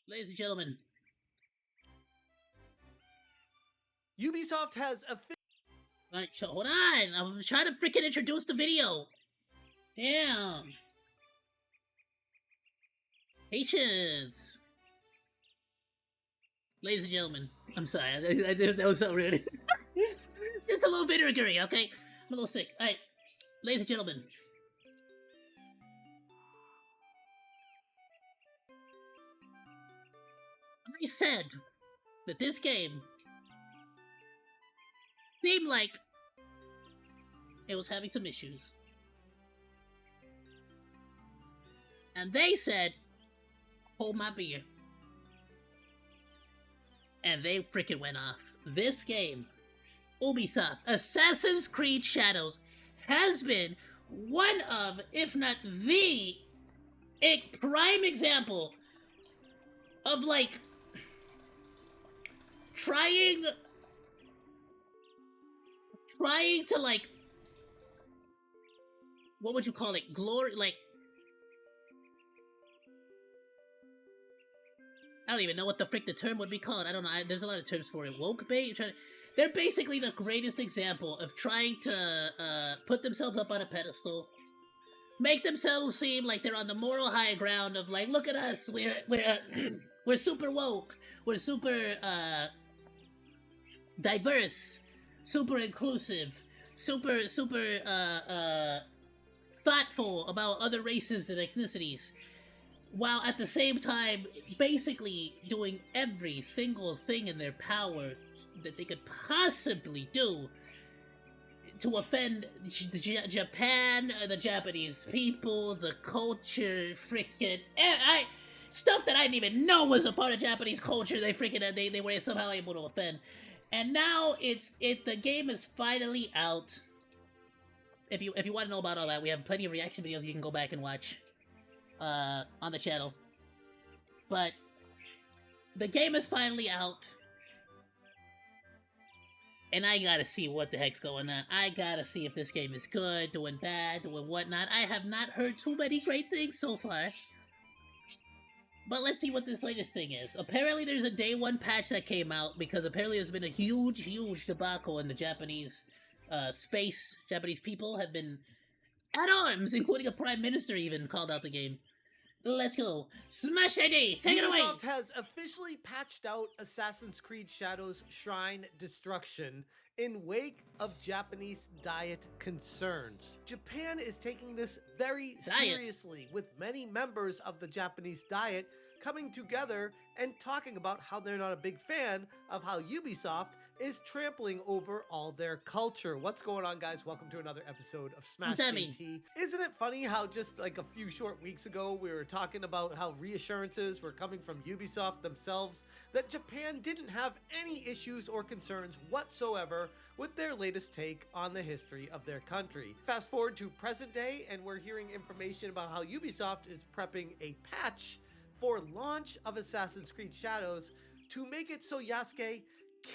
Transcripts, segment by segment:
Ladies and gentlemen, Ubisoft has officially. right, so hold on. I'm trying to freaking introduce the video. Damn. Patience. Ladies and gentlemen, I'm sorry. That was so rude. Just a little vinegary, okay? I'm a little sick. Alright, ladies and gentlemen. I said that this game seemed like it was having some issues. And they said, hold my beer. And they freaking went off. This game, Ubisoft, Assassin's Creed Shadows, has been one of, if not the, a prime example of, like, trying to, like, what would you call it? Glory, like, I don't even know what the frick the term would be called. I don't know. There's a lot of terms for it. Woke bait? They're basically the greatest example of trying to put themselves up on a pedestal, make themselves seem like they're on the moral high ground of, like, look at us, we're super woke, we're super diverse, super inclusive, super thoughtful about other races and ethnicities, while at the same time basically doing every single thing in their power that they could possibly do to offend Japan, the Japanese people, the culture, freaking stuff that I didn't even know was a part of Japanese culture. They were somehow able to offend, and now the game is finally out. If you want to know about all that, we have plenty of reaction videos you can go back and watch on the channel. But the game is finally out. And I gotta see what the heck's going on. I gotta see if this game is good, doing bad, doing whatnot. I have not heard too many great things so far. But let's see what this latest thing is. Apparently there's a day one patch that came out, because apparently there's been a huge debacle in the Japanese space. Japanese people have been at arms, including a prime minister even called out the game. Let's go. Smash ID, take it away! Ubisoft has officially patched out Assassin's Creed Shadows Shrine Destruction in wake of Japanese diet concerns. Japan is taking this very seriously, with many members of the Japanese diet coming together and talking about how they're not a big fan of how Ubisoft is trampling over all their culture. What's going on, guys? Welcome to another episode of Smash JT. Isn't it funny how just like a few short weeks ago we were talking about how reassurances were coming from Ubisoft themselves that Japan didn't have any issues or concerns whatsoever with their latest take on the history of their country. Fast forward to present day and we're hearing information about how Ubisoft is prepping a patch for launch of Assassin's Creed Shadows to make it so Yasuke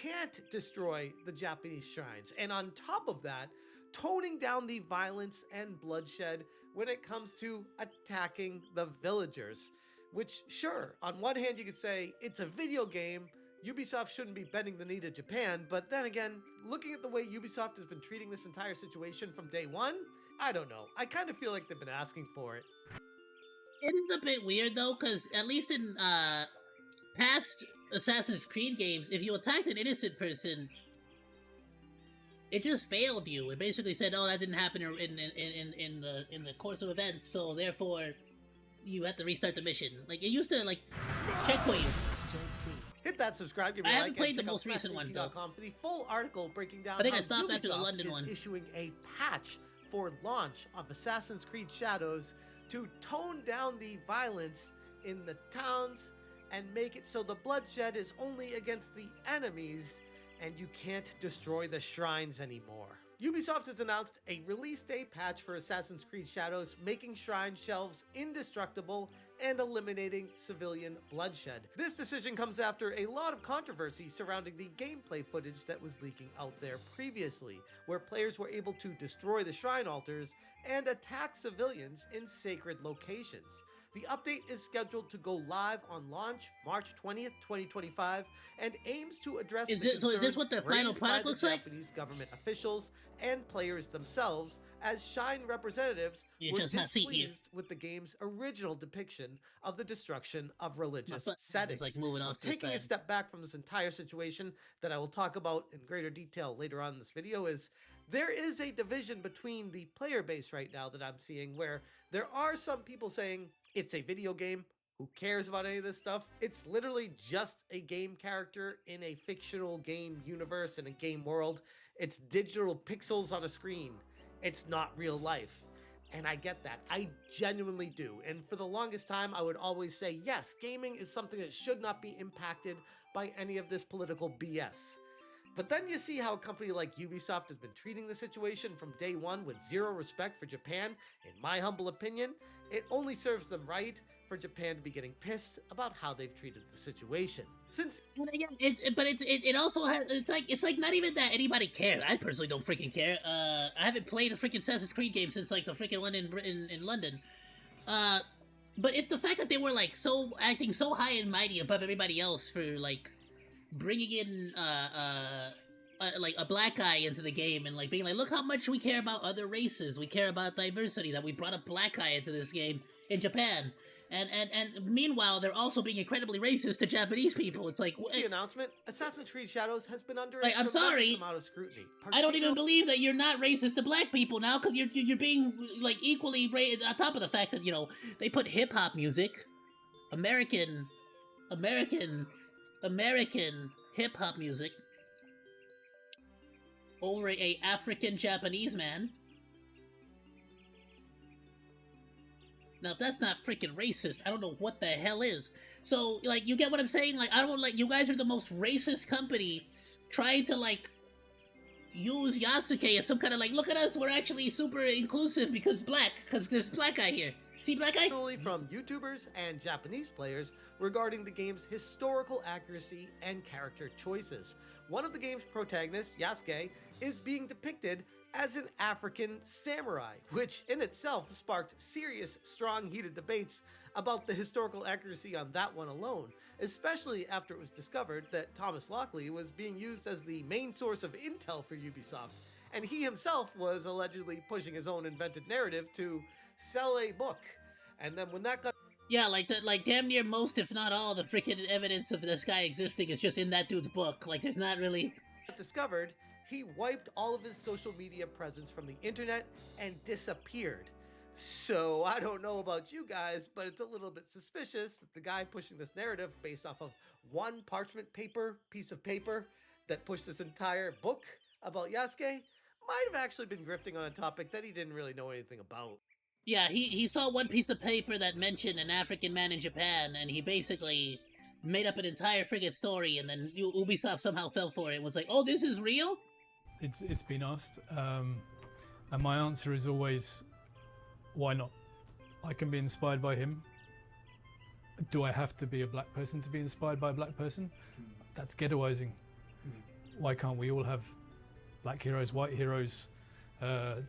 can't destroy the Japanese shrines. And on top of that, toning down the violence and bloodshed when it comes to attacking the villagers. Which, sure, on one hand you could say it's a video game, Ubisoft shouldn't be bending the knee to Japan, but then again, looking at the way Ubisoft has been treating this entire situation from day one, I don't know. I kind of feel like they've been asking for it. It is a bit weird though, because at least in past Assassin's Creed games, if you attacked an innocent person, it just failed you. It basically said, "Oh, that didn't happen in the course of events, so therefore you have to restart the mission." Like, it used to like checkpoint you. Hit that subscribe, give me I a like, haven't played and the check most out recent ones though. for the full article breaking down I think how I stopped Ubisoft after the London is one. issuing a patch for launch of Assassin's Creed Shadows to tone down the violence in the towns and make it so the bloodshed is only against the enemies and you can't destroy the shrines anymore. Ubisoft has announced a release day patch for Assassin's Creed Shadows, making shrine shelves indestructible and eliminating civilian bloodshed. This decision comes after a lot of controversy surrounding the gameplay footage that was leaking out there previously, where players were able to destroy the shrine altars and attack civilians in sacred locations. The update is scheduled to go live on launch March 20th, 2025, and aims to address Is the this concerns what the final raised by product the looks like? Japanese government officials and players themselves, as Shine representatives You were just not see here. displeased with the game's original depiction of the destruction of religious It's settings. like moving Now, off to the taking a side. step back from this entire situation that I will talk about in greater detail later on in this video, is there is a division between the player base right now that I'm seeing, where there are some people saying it's a video game. Who cares about any of this stuff? It's literally just a game character in a fictional game universe, in a game world. It's digital pixels on a screen. It's not real life. And I get that. I genuinely do. And for the longest time, I would always say, yes, gaming is something that should not be impacted by any of this political BS. But then you see how a company like Ubisoft has been treating the situation from day one with zero respect for Japan. In my humble opinion, it only serves them right for Japan to be getting pissed about how they've treated the situation. Since And again, it also has, it's like not even that anybody cares. I personally don't freaking care. I haven't played a freaking Assassin's Creed game since like the freaking one in London. But it's the fact that they were like acting so high and mighty above everybody else for like bringing in like a black guy into the game and like being like, look how much we care about other races, we care about diversity, that we brought a black guy into this game in Japan. And meanwhile, they're also being incredibly racist to Japanese people. It's like, the announcement, Assassin's Creed Shadows has been under like, a I'm tremendous sorry, amount of scrutiny. I don't even believe that you're not racist to black people now, because you're being like equally on top of the fact that, you know, they put hip hop music, American hip hop music over a African Japanese man. Now, if that's not freaking racist, I don't know what the hell is. So, like, you get what I'm saying? Like, I don't, like, you guys are the most racist company trying to, like, use Yasuke as some kind of, like, look at us, we're actually super inclusive because there's black guy here. See black guy? From YouTubers and Japanese players regarding the game's historical accuracy and character choices. One of the game's protagonists, Yasuke, is being depicted as an African samurai, which in itself sparked serious, strong, heated debates about the historical accuracy on that one alone, especially after it was discovered that Thomas Lockley was being used as the main source of intel for Ubisoft, and he himself was allegedly pushing his own invented narrative to sell a book. And then when that got like damn near most, if not all, the freaking evidence of this guy existing is just in that dude's book. Like, there's not really discovered, he wiped all of his social media presence from the internet and disappeared. So I don't know about you guys, but it's a little bit suspicious that the guy pushing this narrative based off of one parchment piece of paper that pushed this entire book about Yasuke might have actually been grifting on a topic that he didn't really know anything about. Yeah, he saw one piece of paper that mentioned an African man in Japan, and he basically made up an entire friggin' story, and then Ubisoft somehow fell for it and was like, oh, this is real? It's been asked, and my answer is always, why not? I can be inspired by him. Do I have to be a black person to be inspired by a black person? That's ghettoizing. Why can't we all have black heroes, white heroes,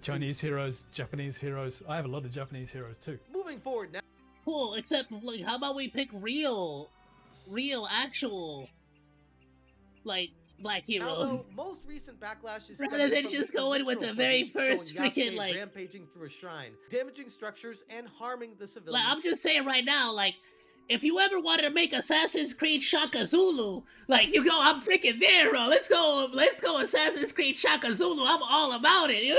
Chinese heroes, Japanese heroes? I have a lot of Japanese heroes too. Moving forward now. Cool, except, like, how about we pick real, actual, like, black heroes? Although most recent backlash is rather than just going with the very first freaking, like, rampaging through a shrine, damaging structures and harming the civilians. Like, I'm just saying right now, like, if you ever wanted to make Assassin's Creed Shaka Zulu, like, you go, I'm freaking there, bro. Let's go Assassin's Creed Shaka Zulu. I'm all about it.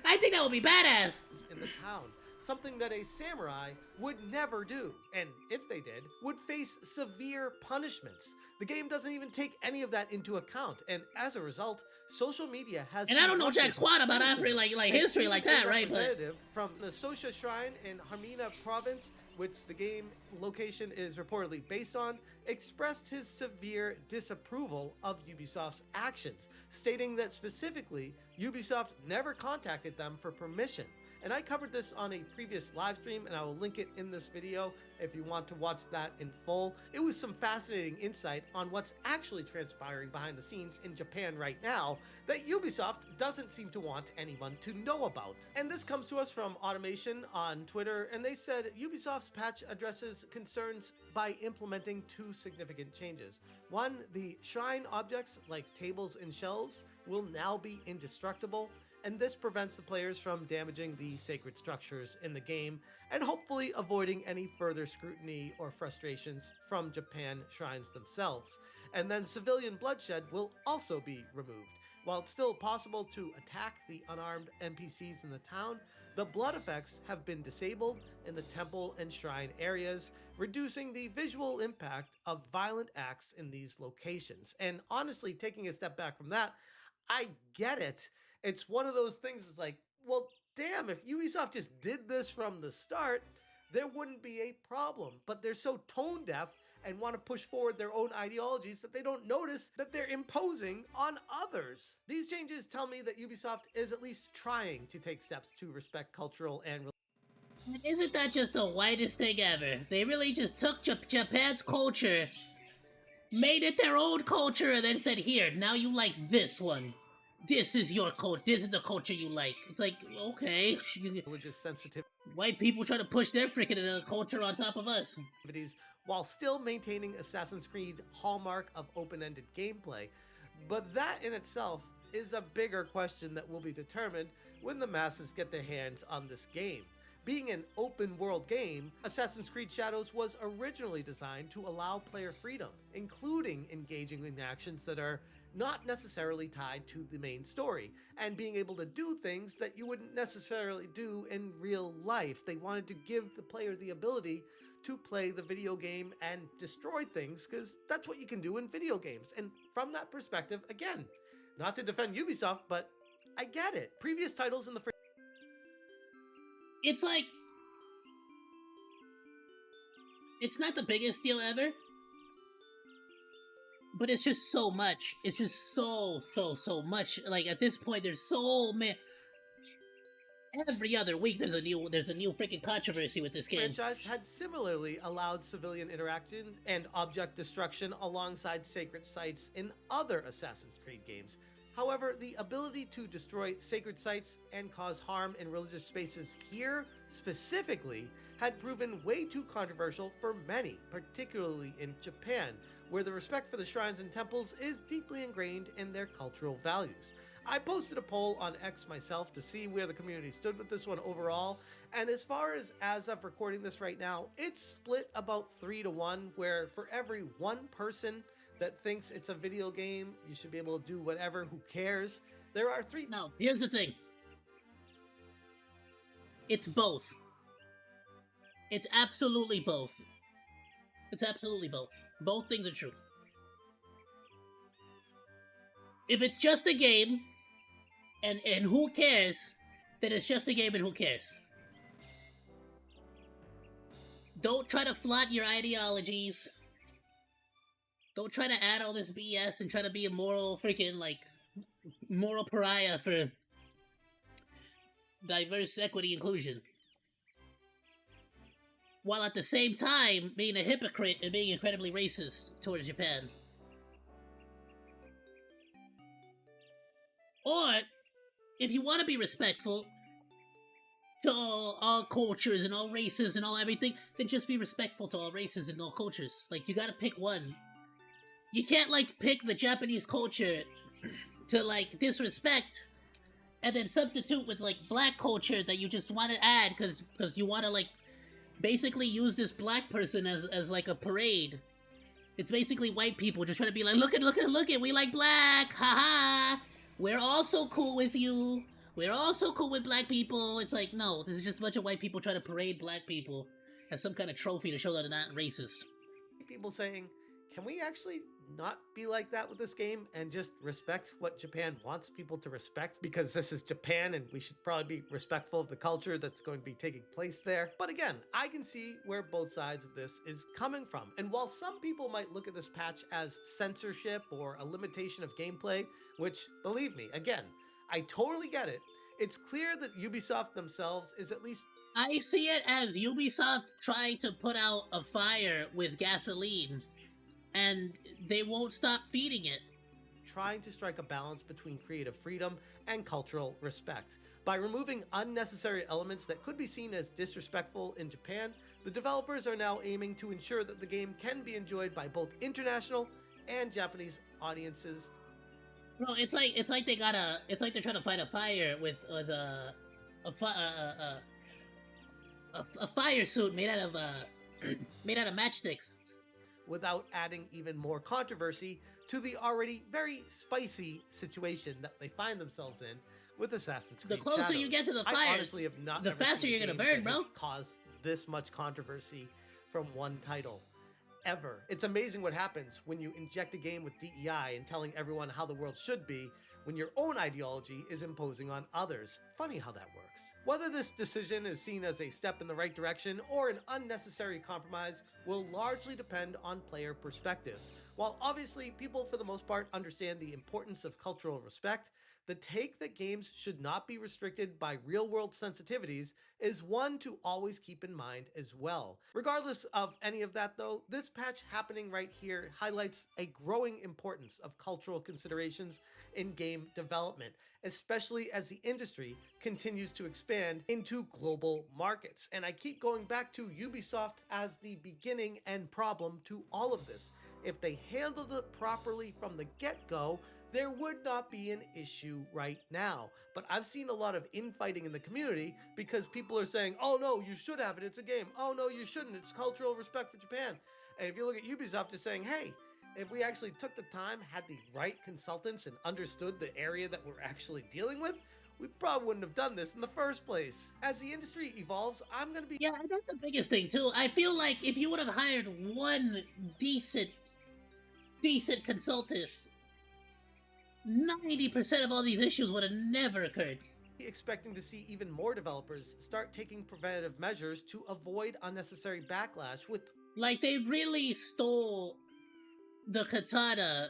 I think that would be badass. In the town, something that a samurai would never do, and if they did, would face severe punishments. The game doesn't even take any of that into account, and as a result, social media has. And I don't know jack squat about African like history like that, right? But from the Sosha Shrine in Hamina Province, which the game location is reportedly based on, expressed his severe disapproval of Ubisoft's actions, stating that specifically Ubisoft never contacted them for permission, And I covered this on a previous live stream, and I will link it in this video if you want to watch that in full. It was some fascinating insight on what's actually transpiring behind the scenes in Japan right now that Ubisoft doesn't seem to want anyone to know about. And this comes to us from Automation on Twitter, and they said Ubisoft's patch addresses concerns by implementing two significant changes. One, the shrine objects like tables and shelves will now be indestructible, and this prevents the players from damaging the sacred structures in the game and hopefully avoiding any further scrutiny or frustrations from Japan shrines themselves. And then civilian bloodshed will also be removed. While it's still possible to attack the unarmed NPCs in the town, the blood effects have been disabled in the temple and shrine areas, reducing the visual impact of violent acts in these locations. And honestly, taking a step back from that, I get it. It's one of those things, it's like, well, damn, if Ubisoft just did this from the start, there wouldn't be a problem. But they're so tone deaf and want to push forward their own ideologies that they don't notice that they're imposing on others. These changes tell me that Ubisoft is at least trying to take steps to respect cultural and Isn't that just the whitest thing ever? They really just took Japan's culture, made it their own culture, and then said, here, now you like this one. This is your culture. This is the culture you like. It's like, okay. religious sensitivity. White people try to push their freaking culture on top of us. While still maintaining Assassin's Creed hallmark of open-ended gameplay. But that in itself is a bigger question that will be determined when the masses get their hands on this game. Being an open-world game, Assassin's Creed Shadows was originally designed to allow player freedom, including engaging in actions that are not necessarily tied to the main story, and being able to do things that you wouldn't necessarily do in real life. They wanted to give the player the ability to play the video game and destroy things, because that's what you can do in video games. And from that perspective, again, not to defend Ubisoft, but I get it. Previous titles in the It's like, it's not the biggest deal ever, but it's just so much. It's just so much. Like, at this point, there's so many. Every other week, there's a new freaking controversy with this game. franchise had similarly allowed civilian interaction and object destruction alongside sacred sites in other Assassin's Creed games. However, the ability to destroy sacred sites and cause harm in religious spaces here, specifically, had proven way too controversial for many, particularly in Japan, where the respect for the shrines and temples is deeply ingrained in their cultural values. I posted a poll on X myself to see where the community stood with this one overall, and as far as of recording this right now, it's split about 3-1, where for every one person that thinks it's a video game, you should be able to do whatever, who cares? There are three. No, here's the thing. It's both. It's absolutely both. It's absolutely both. Both things are true. If it's just a game, and who cares, then it's just a game and who cares. Don't try to flaunt your ideologies. Don't try to add all this BS and try to be a moral freaking, like, moral pariah for diverse equity inclusion. While at the same time being a hypocrite and being incredibly racist towards Japan. Or, if you want to be respectful to all cultures and all races and all everything, then just be respectful to all races and all cultures. Like, you gotta pick one. You can't, like, pick the Japanese culture to, like, disrespect and then substitute with, like, black culture that you just want to add because you want to, like, basically use this black person as like, a parade. It's basically white people just trying to be like, look it, we like black, haha. We're also cool with you. We're also cool with black people. It's like, no, this is just a bunch of white people trying to parade black people as some kind of trophy to show that they're not racist. People saying, can we actually not be like that with this game and just respect what Japan wants people to respect? Because this is Japan and we should probably be respectful of the culture that's going to be taking place there. But again, I can see where both sides of this is coming from. And while some people might look at this patch as censorship or a limitation of gameplay, which, believe me, again, I totally get it. It's clear that Ubisoft themselves is at least I see it as Ubisoft trying to put out a fire with gasoline, and they won't stop feeding it. trying to strike a balance between creative freedom and cultural respect. By removing unnecessary elements that could be seen as disrespectful in Japan, the developers are now aiming to ensure that the game can be enjoyed by both international and Japanese audiences. Bro, it's like they're trying to fight a fire with a fire suit made out of made out of matchsticks. Without adding even more controversy to the already very spicy situation that they find themselves in with Assassin's Creed The closer Shadows. you get to the I fire, honestly have not the ever faster seen a you're gonna game burn, that bro. has caused this much controversy from one title. Ever. It's amazing what happens when you inject a game with DEI and telling everyone how the world should be when your own ideology is imposing on others. Funny how that works. Whether this decision is seen as a step in the right direction or an unnecessary compromise will largely depend on player perspectives. While obviously people for the most part understand the importance of cultural respect, the take that games should not be restricted by real-world sensitivities is one to always keep in mind as well. Regardless of any of that though, this patch happening right here highlights a growing importance of cultural considerations in game development, especially as the industry continues to expand into global markets. And I keep going back to Ubisoft as the beginning and problem to all of this. If they handled it properly from the get-go, there would not be an issue right now. But I've seen a lot of infighting in the community because people are saying, oh no, you should have it, it's a game. Oh no, you shouldn't, it's cultural respect for Japan. And if you look at Ubisoft, just saying, hey, if we actually took the time, had the right consultants, and understood the area that we're actually dealing with, we probably wouldn't have done this in the first place. As the industry evolves, I'm gonna be— Yeah, that's the biggest thing too. I feel like if you would have hired one decent consultant, 90% of all these issues would have never occurred. expecting to see even more developers start taking preventative measures to avoid unnecessary backlash with— Like, they really stole the katana,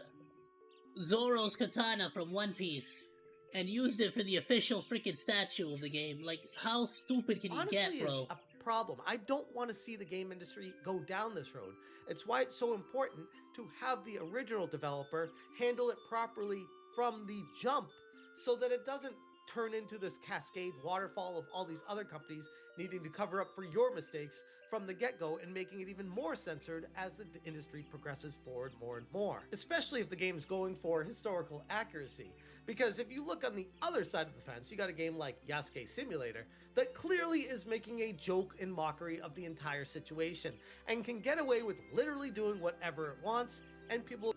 Zoro's katana from One Piece, and used it for the official freaking statue of the game. Like, how stupid can you honestly get, is bro? a problem. I don't want to see the game industry go down this road. It's why it's so important to have the original developer handle it properly from the jump so that it doesn't turn into this cascade waterfall of all these other companies needing to cover up for your mistakes from the get-go and making it even more censored as the industry progresses forward more and more. Especially if the game's going for historical accuracy. Because if you look on the other side of the fence, you got a game like Yasuke Simulator that clearly is making a joke and mockery of the entire situation and can get away with literally doing whatever it wants, and people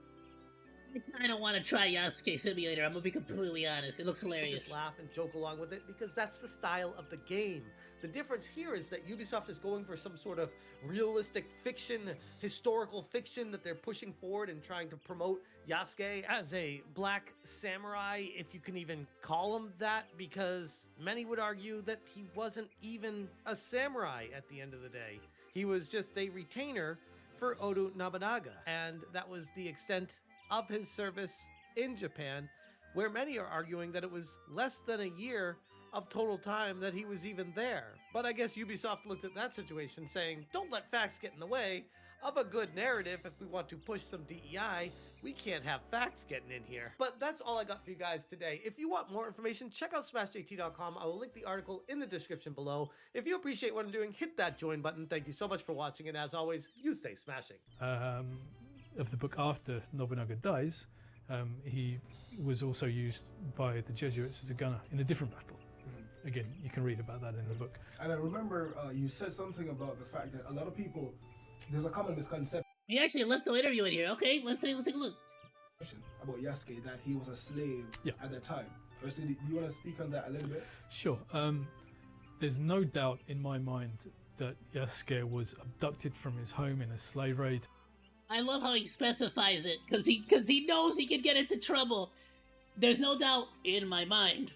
I don't want to try Yasuke Simulator, I'm gonna be completely honest. It looks hilarious. just laugh and joke along with it because that's the style of the game. The difference here is that Ubisoft is going for some sort of realistic fiction, historical fiction that they're pushing forward and trying to promote Yasuke as a black samurai, if you can even call him that, because many would argue that he wasn't even a samurai at the end of the day. He was just a retainer for Oda Nobunaga, and that was the extent of his service in Japan, where many are arguing that it was less than a year of total time that he was even there. But I guess Ubisoft looked at that situation saying, don't let facts get in the way of a good narrative. If we want to push some DEI, we can't have facts getting in here. But that's all I got for you guys today. If you want more information, check out smashjt.com. I will link the article in the description below. If you appreciate what I'm doing, hit that join button. Thank you so much for watching, and as always, you stay smashing. Of the book after Nobunaga dies, he was also used by the Jesuits as a gunner in a different battle. Again, you can read about that in the book. And I remember you said something about the fact that a lot of people, there's a common misconception He actually left the interview in here. Okay, let's take a look. about Yasuke, that he was a slave Yeah. at the time. So do you want to speak on that a little bit? Sure. There's no doubt in my mind that Yasuke was abducted from his home in a slave raid. I love how he specifies it, because he knows he can get into trouble. There's no doubt in my mind.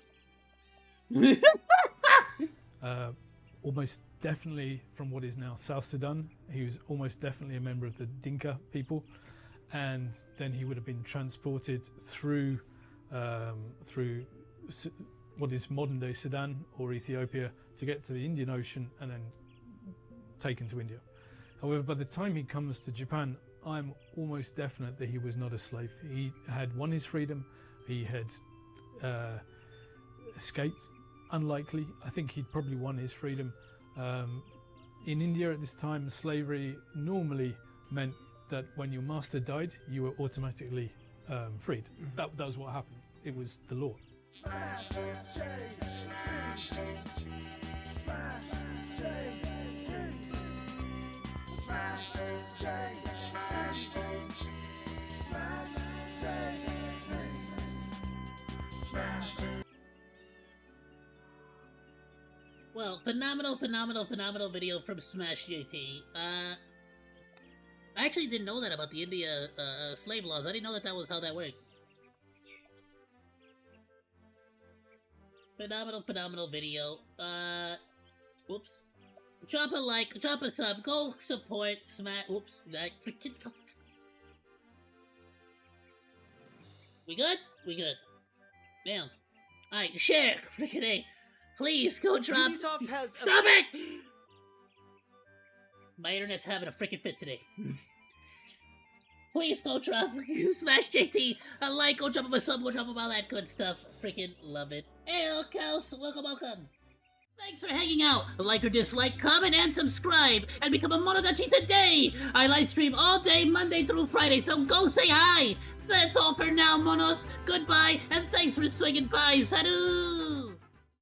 Almost definitely from what is now South Sudan. He was almost definitely a member of the Dinka people, and then he would have been transported through what is modern-day Sudan or Ethiopia to get to the Indian Ocean and then taken to India. However, by the time he comes to Japan, I'm almost definite that he was not a slave. He had won his freedom. He had escaped. Unlikely. I think he'd probably won his freedom. In India at this time, slavery normally meant that when your master died, you were automatically freed. That was what happened. It was the law. Well, phenomenal video from Smash JT. I actually didn't know that about the India slave laws. I didn't know that was how that worked. Phenomenal video. Whoops. Drop a like, drop a sub, go support Smash. Whoops. We good? We good. Damn. Alright, share. Freaking A. Please go drop. Ubisoft has Stop it! My internet's having a freaking fit today. Please go drop Smash JT a like, go drop him a sub, go drop him all that good stuff. Freaking love it. Hey, Cows, welcome. Thanks for hanging out. Like or dislike, comment, and subscribe, and become a Monodachi today. I live stream all day, Monday through Friday, so go say hi. That's all for now, Monos. Goodbye, and thanks for swinging by. Salut!